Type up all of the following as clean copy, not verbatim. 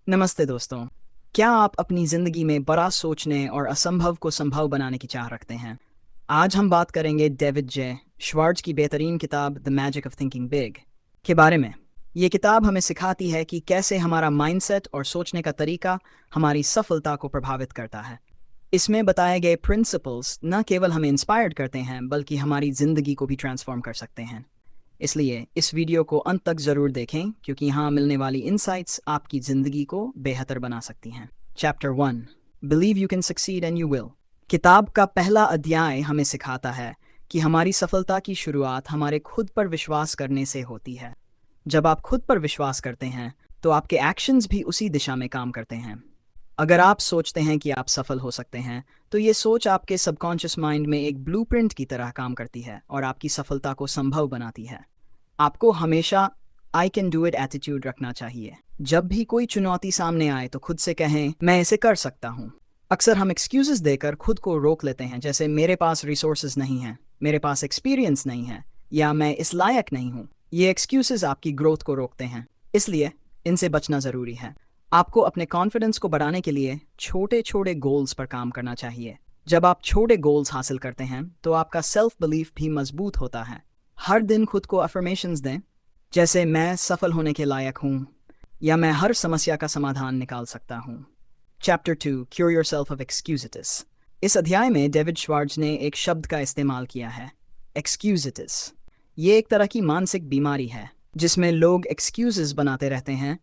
नमस्ते दोस्तों। क्या आप अपनी ज़िंदगी में बड़ा सोचने और असंभव को संभव बनाने की चाह रखते हैं? आज हम बात करेंगे डेविड जे श्वार्ट्ज की बेहतरीन किताब the magic of thinking big के बारे में। ये किताब हमें सिखाती है कि कैसे हमारा माइंडसेट और सोचने का तरीका हमारी सफलता को प्रभावित करता है। इसमें बताए गए प्रिंसिपल्स न केवल हमें इंस्पायर्ड करते हैं बल्कि हमारी ज़िंदगी को भी ट्रांसफॉर्म कर सकते हैं। इसलिए इस वीडियो को अंत तक ज़रूर देखें क्योंकि यहाँ मिलने वाली इनसाइट्स आपकी ज़िंदगी को बेहतर बना सकती हैं। Chapter 1, believe you can succeed and you will. किताब का पहला अध्याय हमें सिखाता है कि हमारी सफलता की शुरुआत हमारे खुद पर विश्वास करने से होती है। जब आप खुद पर विश्वास करते हैं तो आपके एक्शंस भी उसी दिशा में काम करते हैं। अगर आप सोचते हैं कि आप सफल हो सकते हैं तो ये सोच आपके सबकॉन्शियस माइंड में एक ब्लूप्रिंट की तरह काम करती है और आपकी सफलता को संभव बनाती है। आपको हमेशा I can do it attitude रखना चाहिए। जब भी कोई चुनौती सामने आए तो खुद से कहें मैं इसे कर सकता हूँ। अक्सर हम एक्सक्यूजेस देकर खुद को रोक लेते हैं, जैसे मेरे पास रिसोर्सेज नहीं हैं, मेरे पास एक्सपीरियंस नहीं है या मैं इस लायक नहीं हूँ। ये एक्सक्यूजेस आपकी ग्रोथ को रोकते हैं, इसलिए इनसे बचना ज़रूरी है। आपको अपने कॉन्फिडेंस को बढ़ाने के लिए छोटे छोटे गोल्स पर काम करना चाहिए। जब आप छोटे गोल्स हासिल करते हैं तो आपका सेल्फ बिलीफ भी मजबूत होता है। हर दिन खुद को अफर्मेशंस दें, जैसे मैं सफल होने के लायक हूँ या मैं हर समस्या का समाधान निकाल सकता हूँ। Chapter 2, cure yourself of excusitis. इस अध्याय में डेविड श्वार्ट्ज ने एक शब्द का इस्तेमाल किया है, एक्सक्यूजिटिस। ये एक तरह की मानसिक बीमारी है जिसमें लोग एक्सक्यूजेस बनाते रहते हैं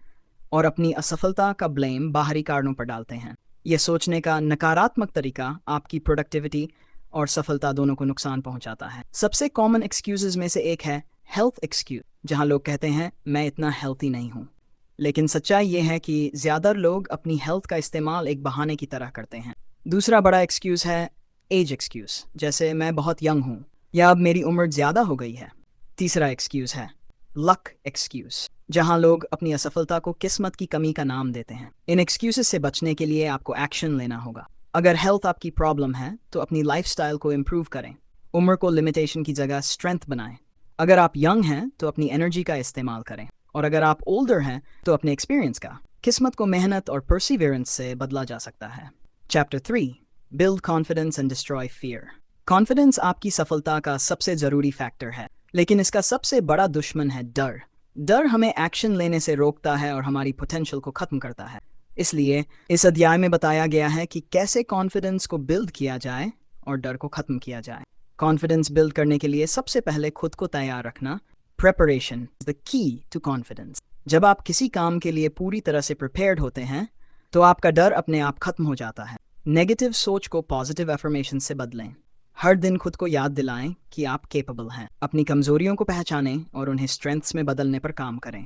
और अपनी असफलता का ब्लेम बाहरी कारणों पर डालते हैं। यह सोचने का नकारात्मक तरीका आपकी प्रोडक्टिविटी और सफलता दोनों को नुकसान पहुंचाता है। सबसे कॉमन एक्सक्यूजेस में से एक है हेल्थ एक्सक्यूज, जहां लोग कहते हैं मैं इतना हेल्थी नहीं हूं। लेकिन सच्चाई ये है कि ज़्यादातर लोग अपनी हेल्थ का इस्तेमाल एक बहाने की तरह करते हैं। दूसरा बड़ा एक्सक्यूज़ है एज एक्सक्यूज़, जैसे मैं बहुत यंग हूँ या अब मेरी उम्र ज़्यादा हो गई है। तीसरा एक्सक्यूज़ है लक एक्सक्यूज़, जहां लोग अपनी असफलता को किस्मत की कमी का नाम देते हैं। इन एक्सक्यूजेस से बचने के लिए आपको एक्शन लेना होगा। अगर हेल्थ आपकी प्रॉब्लम है तो अपनी लाइफस्टाइल को इम्प्रूव करें। उम्र को लिमिटेशन की जगह स्ट्रेंथ बनाएं। अगर आप यंग हैं तो अपनी एनर्जी का इस्तेमाल करें, और अगर आप ओल्डर हैं तो अपने एक्सपीरियंस का। किस्मत को मेहनत और परसिवियरेंस से बदला जा सकता है। Chapter 3, build confidence and destroy fear. Confidence आपकी सफलता का सबसे ज़रूरी फैक्टर है, लेकिन इसका सबसे बड़ा दुश्मन है डर। डर हमें एक्शन लेने से रोकता है और हमारी पोटेंशियल को ख़त्म करता है। इसलिए इस अध्याय में बताया गया है कि कैसे कॉन्फिडेंस को बिल्ड किया जाए और डर को ख़त्म किया जाए। कॉन्फिडेंस बिल्ड करने के लिए सबसे पहले खुद को तैयार रखना। Preparation is the key to confidence. जब आप किसी काम के लिए पूरी तरह से प्रिपेयर्ड होते हैं तो आपका डर अपने आप खत्म हो जाता है। नेगेटिव सोच को पॉजिटिव अफर्मेशन से बदलें। हर दिन खुद को याद दिलाएं कि आप केपेबल हैं। अपनी कमजोरियों को पहचानें और उन्हें स्ट्रेंथ्स में बदलने पर काम करें।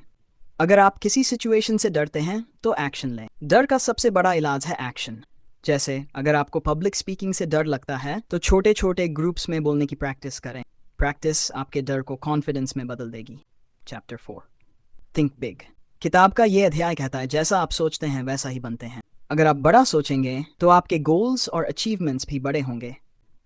अगर आप किसी सिचुएशन से डरते हैं तो एक्शन लें। डर का सबसे बड़ा इलाज है एक्शन। जैसे अगर आपको पब्लिक स्पीकिंग से डर लगता है तो छोटे छोटे ग्रुप्स में बोलने की प्रैक्टिस करें। प्रैक्टिस आपके डर को कॉन्फिडेंस में बदल देगी। Chapter 4, think big. किताब का ये अध्याय कहता है जैसा आप सोचते हैं वैसा ही बनते हैं। अगर आप बड़ा सोचेंगे तो आपके गोल्स और अचीवमेंट्स भी बड़े होंगे।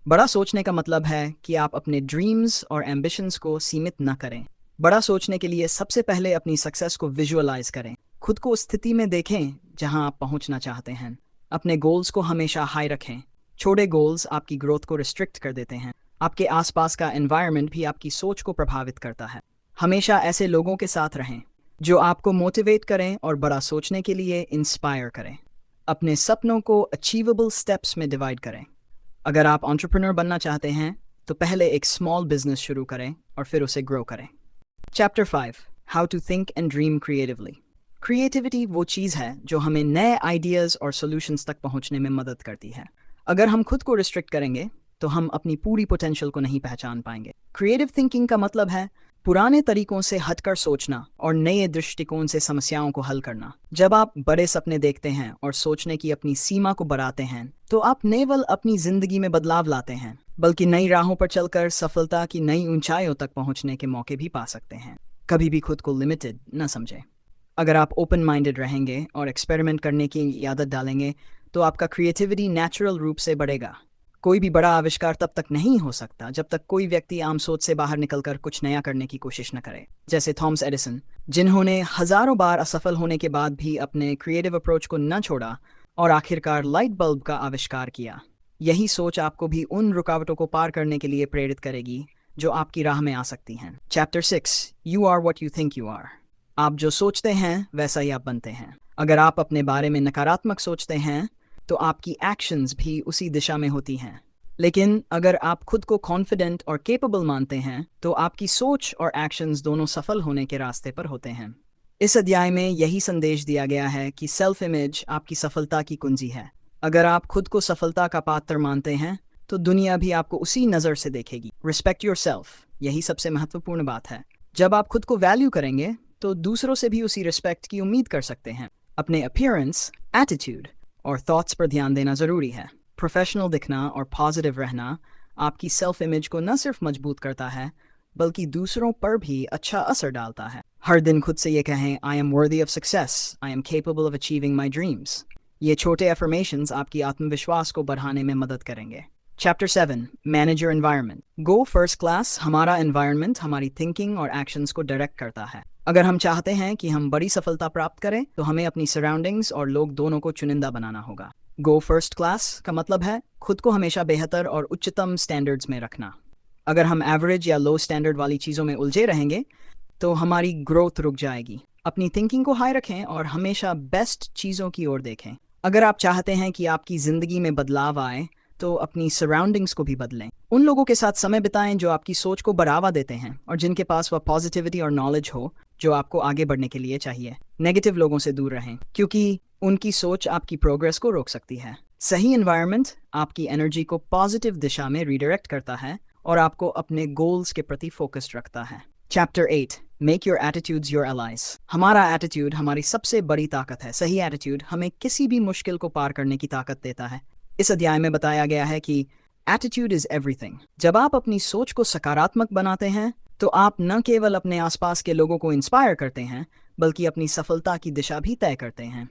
बड़ा सोचने का मतलब है कि आप अपने ड्रीम्स और एम्बिशंस को सीमित न करें। बड़ा सोचने के लिए सबसे पहले अपनी सक्सेस को विजुअलाइज करें। खुद को उस स्थिति में देखें जहां आप पहुंचना चाहते हैं। अपने गोल्स को हमेशा हाई रखें। छोटे गोल्स आपकी ग्रोथ को रिस्ट्रिक्ट कर देते हैं। आपके आसपास का एनवायरनमेंट भी आपकी सोच को प्रभावित करता है। हमेशा ऐसे लोगों के साथ रहें जो आपको मोटिवेट करें और बड़ा सोचने के लिए इंस्पायर करें। अपने सपनों को अचीवेबल स्टेप्स में डिवाइड करें। अगर आप एंटरप्रेन्योर बनना चाहते हैं तो पहले एक स्मॉल बिजनेस शुरू करें और फिर उसे ग्रो करें। Chapter 5, how to think and dream creatively. Creativity वो चीज़ है जो हमें नए आइडियाज़ और सॉल्यूशंस तक पहुंचने में मदद करती है। अगर हम खुद को रिस्ट्रिक्ट करेंगे तो हम अपनी पूरी पोटेंशियल को नहीं पहचान पाएंगे। क्रिएटिव थिंकिंग का मतलब है पुराने तरीकों से हटकर सोचना और नए दृष्टिकोण से समस्याओं को हल करना। जब आप बड़े सपने देखते हैं और सोचने की अपनी सीमा को बढ़ाते हैं तो आप न केवल अपनी जिंदगी में बदलाव लाते हैं बल्कि नई राहों पर चलकर सफलता की नई ऊंचाइयों तक पहुंचने के मौके भी पा सकते हैं। कभी भी खुद को लिमिटेड न समझें। अगर आप ओपन माइंडेड रहेंगे और एक्सपेरिमेंट करने की आदत डालेंगे तो आपका क्रिएटिविटी नेचुरल रूप से बढ़ेगा। कोई भी बड़ा आविष्कार तब तक नहीं हो सकता जब तक कोई व्यक्ति आम सोच से बाहर निकलकर कुछ नया करने की कोशिश न करे। जैसे थॉमस एडिसन, जिन्होंने हजारों बार असफल होने के बाद भी अपने क्रिएटिव अप्रोच को न छोड़ा और आखिरकार लाइट बल्ब का आविष्कार किया। यही सोच आपको भी उन रुकावटों को पार करने के लिए प्रेरित करेगी जो आपकी राह में आ सकती हैं। Chapter 6, you are what you think you are. आप जो सोचते हैं वैसा ही आप बनते हैं। अगर आप अपने बारे में नकारात्मक सोचते हैं तो आपकी एक्शंस भी उसी दिशा में होती हैं। लेकिन अगर आप खुद को कॉन्फिडेंट और केपेबल मानते हैं तो आपकी सोच और एक्शंस दोनों सफल होने के रास्ते पर होते हैं। इस अध्याय में यही संदेश दिया गया है कि सेल्फ इमेज आपकी सफलता की कुंजी है। अगर आप खुद को सफलता का पात्र मानते हैं तो दुनिया भी आपको उसी नज़र से देखेगी। रिस्पेक्ट योर सेल्फ, यही सबसे महत्वपूर्ण बात है। जब आप खुद को वैल्यू करेंगे तो दूसरों से भी उसी रिस्पेक्ट की उम्मीद कर सकते हैं। अपने अपीयरेंस, एटीट्यूड और थॉट्स पर ध्यान देना ज़रूरी है। प्रोफेशनल दिखना और पॉजिटिव रहना आपकी सेल्फ इमेज को न सिर्फ मजबूत करता है बल्कि दूसरों पर भी अच्छा असर डालता है। हर दिन खुद से ये कहें, I am worthy of success, I am capable of achieving my dreams. ये छोटे अफर्मेशंस आपकी आत्मविश्वास को बढ़ाने में मदद करेंगे। Chapter 7, manage your environment. Go first class. हमारा एनवायरनमेंट हमारी थिंकिंग और एक्शंस को डायरेक्ट करता है। अगर हम चाहते हैं कि हम बड़ी सफलता प्राप्त करें तो हमें अपनी सराउंडिंग्स और लोग दोनों को चुनिंदा बनाना होगा। गो फर्स्ट क्लास का मतलब है खुद को हमेशा बेहतर और उच्चतम स्टैंडर्ड्स में रखना। अगर हम एवरेज या लो स्टैंडर्ड वाली चीज़ों में उलझे रहेंगे तो हमारी ग्रोथ रुक जाएगी। अपनी थिंकिंग को हाई रखें और हमेशा बेस्ट चीज़ों की ओर देखें। अगर आप चाहते हैं कि आपकी ज़िंदगी में बदलाव आए तो अपनी सराउंडिंग्स को भी बदलें। उन लोगों के साथ समय बिताएं जो आपकी सोच को बढ़ावा देते हैं और जिनके पास वह पॉजिटिविटी और नॉलेज हो जो आपको आगे बढ़ने के लिए चाहिए। नेगेटिव लोगों से दूर रहें क्योंकि उनकी सोच आपकी प्रोग्रेस को रोक सकती है। सही एनवायरनमेंट आपकी एनर्जी को पॉजिटिव दिशा में रीडायरेक्ट करता है और आपको अपने गोल्स के प्रति फोकस्ड रखता है। Chapter 8, make your attitudes your allies. हमारा एटीट्यूड हमारी सबसे बड़ी ताकत है। सही एटीट्यूड हमें किसी भी मुश्किल को पार करने की ताकत देता है। इस अध्याय में बताया गया है कि एटीट्यूड इज एवरीथिंग। जब आप अपनी सोच को सकारात्मक बनाते हैं तो आप न केवल अपने आसपास के लोगों को इंस्पायर करते हैं बल्कि अपनी सफलता की दिशा भी तय करते हैं।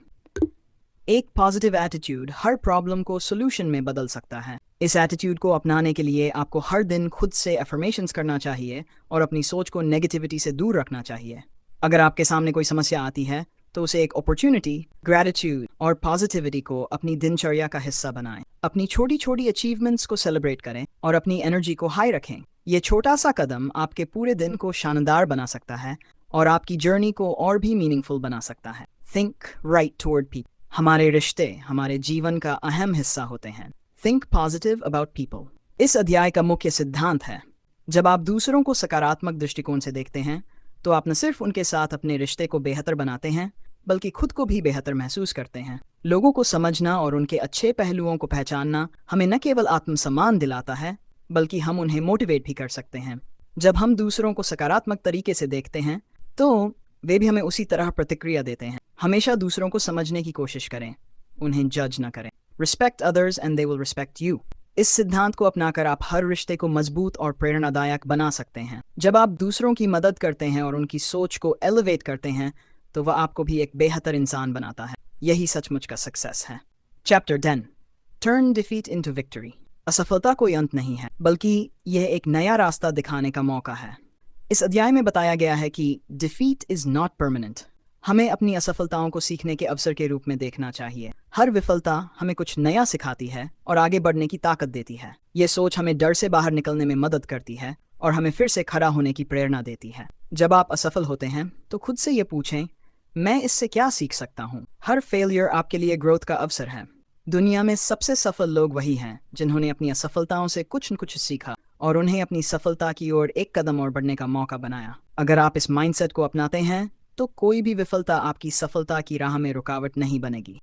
एक पॉजिटिव एटीट्यूड हर प्रॉब्लम को सोल्यूशन में बदल सकता है। इस एटीट्यूड को अपनाने के लिए आपको हर दिन खुद से अफर्मेशंस करना चाहिए और अपनी सोच को नेगेटिविटी से दूर रखना चाहिए। अगर आपके सामने कोई समस्या आती है तो उसे एक अपॉर्चुनिटी, ग्रैटिट्यूड और पॉजिटिविटी को अपनी दिनचर्या का हिस्सा बनाएं। अपनी छोटी छोटी अचीवमेंट्स को सेलिब्रेट करें और अपनी एनर्जी को हाई रखें। ये छोटा सा कदम आपके पूरे दिन को शानदार बना सकता है और आपकी जर्नी को और भी मीनिंगफुल बना सकता है। Think right toward people. हमारे रिश्ते हमारे जीवन का अहम हिस्सा होते हैं। थिंक पॉजिटिव अबाउट पीपल इस अध्याय का मुख्य सिद्धांत है। जब आप दूसरों को सकारात्मक दृष्टिकोण से देखते हैं तो आप न सिर्फ उनके साथ अपने रिश्ते को बेहतर बनाते हैं बल्कि खुद को भी बेहतर महसूस करते हैं। लोगों को समझना और उनके अच्छे पहलुओं को पहचानना हमें न केवल आत्मसम्मान दिलाता है बल्कि हम उन्हें मोटिवेट भी कर सकते हैं। जब हम दूसरों को सकारात्मक तरीके से देखते हैं तो वे भी हमें उसी तरह प्रतिक्रिया देते हैं। हमेशा दूसरों को समझने की कोशिश करें, उन्हें जज न करें। Respect others and they will respect you. इस सिद्धांत को अपनाकर आप हर रिश्ते को मजबूत और प्रेरणादायक बना सकते हैं। जब आप दूसरों की मदद करते हैं और उनकी सोच को एलिवेट करते हैं तो वह आपको भी एक बेहतर इंसान बनाता है। यही सचमुच का सक्सेस है। Chapter 10, turn defeat into victory. असफलता कोई अंत नहीं है बल्कि यह एक नया रास्ता दिखाने का मौका है। इस अध्याय में बताया गया है कि डिफीट इज नॉट परमानेंट। हमें अपनी असफलताओं को सीखने के अवसर के रूप में देखना चाहिए। हर विफलता हमें कुछ नया सिखाती है और आगे बढ़ने की ताकत देती है। ये सोच हमें डर से बाहर निकलने में मदद करती है और हमें फिर से खड़ा होने की प्रेरणा देती है। जब आप असफल होते हैं तो खुद से ये पूछें, मैं इससे क्या सीख सकता हूँ। हर फेलियर आपके लिए ग्रोथ का अवसर है। दुनिया में सबसे सफल लोग वही हैं जिन्होंने अपनी असफलताओं से कुछ न कुछ सीखा और उन्हें अपनी सफलता की ओर एक कदम और बढ़ने का मौका बनाया। अगर आप इस माइंडसेट को अपनाते हैं तो कोई भी विफलता आपकी सफलता की राह में रुकावट नहीं बनेगी।